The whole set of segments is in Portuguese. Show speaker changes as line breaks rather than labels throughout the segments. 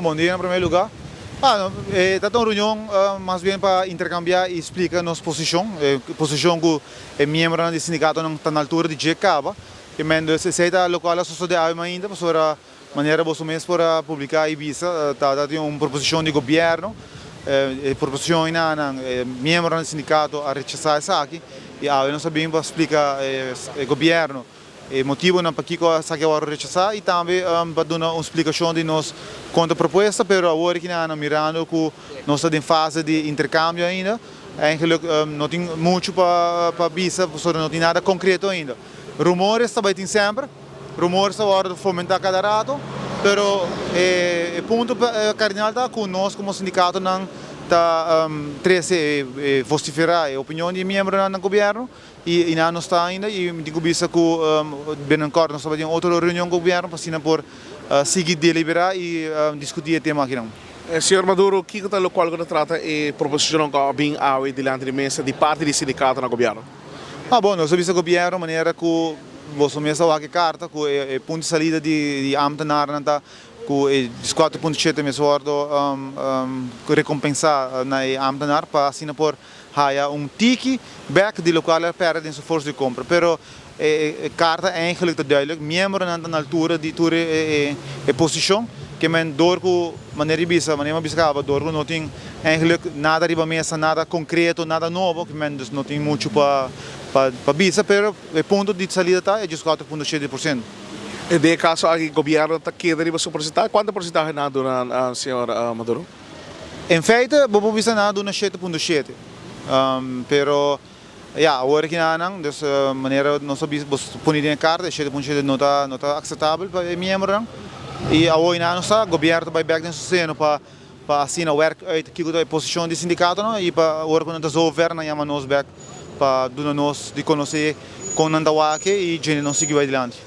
Bom dia, em primeiro lugar. Está uma reunião mais bem para intercambiar e explicar nossa posição. Posição que é membro do sindicato não está na altura de GCABA. Que mendo se seita local a sociedade ainda sobre a maneira você mesmo para publicar e visa. Está uma proposição de governo. Proposição na membro do sindicato a rechazar isso aqui. E não sabemos explicar o governo. O motivo não para que saque agora rechazar e também para dar uma explicação de nossa contraproposta, mas agora que nós mirando que nós estamos em fase de intercâmbio ainda, não tem muito para visa, não tem nada concreto ainda. Rumores também tem sempre, rumores agora fomentar cada rato, mas o ponto cardinal é que nós como sindicato não está vociferar a opinião de membros do governo e não está ainda e digo bisa que bem acordo nós vamos ter outra reunião com o governo para por seguir deliberar e discutir o tema aqui não.
Senhor Maduro, o que está o qual trata a proposição que vem ao diante da mesa de parte do sindicato no governo?
Bom, nós vimos o governo maneira que você mesmo a carta que é ponto de saída de ambtenaar nanta que 4.7 mesmo recompensar na ambtenaar para assim por haya tiki back de local para de sua força de compra, pero carta é eigenlijk duidelijk, membro na altura de tua posição que men door que maneira bisa acaba door que não tem eigenlijk nada riba mesa, nada concreto, nada novo que men não tem muito para bisa, pero o ponto de saída tá é 4.7%.
E de caso aqui o governo está querendo sua porcentagem, quanto porcentagem na dona senhor Maduro?
Em feite, vou bisa na dona 7.7. Pero agora que não, dessa maneira nós sabemos punir em carta, 7.7 não está aceitável para o membro e agora não está, o governo vai back nesse seno para assim o work out que a posição de sindicato não e para agora quando está governo chama nós back para dar nós de conhecer com Nandawake e gente não seguir adiante.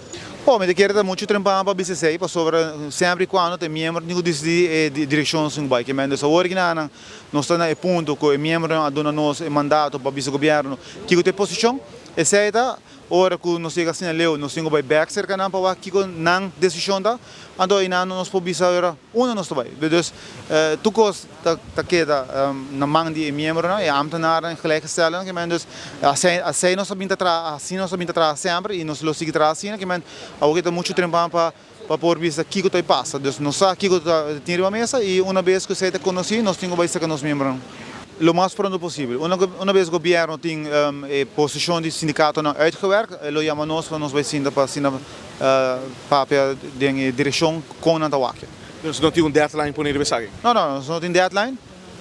Bom, mas quero dar muito tempo para a BCC, para sobre sempre quando tem membro de decidir a direção do bike, mas essa hora que não está no ponto que o membro dona nos mandato para o vice-governo que tem posição, essa hora que nós chega assim leu, nós temos back cerca não para que não decisão da, então aí não nós podemos agora nós vai, então tu cos tá queda na mão de membro não é ambtenaar gelijk stellen que mas assim nós sabemos atrás sempre e nós lo seguir atrás assim que mas agora tem muito tempo para por vista que que passa, então nós aqui que tem uma mesa e uma vez que você te conhece nós temos vai ser com os membros lo mais pronto possível. Uma vez o governo tem posição de sindicato não uitgewerkt, lo chama nós para nós vai sim para assinar papel de direção com a Nandawake.
Dus não tem deadline para ir aqui?
Não, nós não tem deadline.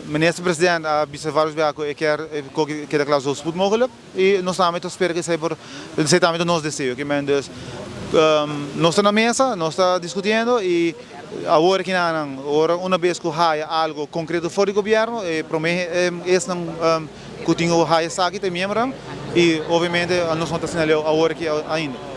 O ministro-presidente avisa vários vezes que a cláusula spoed mogelijk e nós também esperamos que seja também nosso desejo, que nós estamos na mesa, nós estamos discutindo e agora que não, uma vez que há algo concreto fora do governo, promete que tenho há aqui tem membro e obviamente nós não estamos agora que ainda.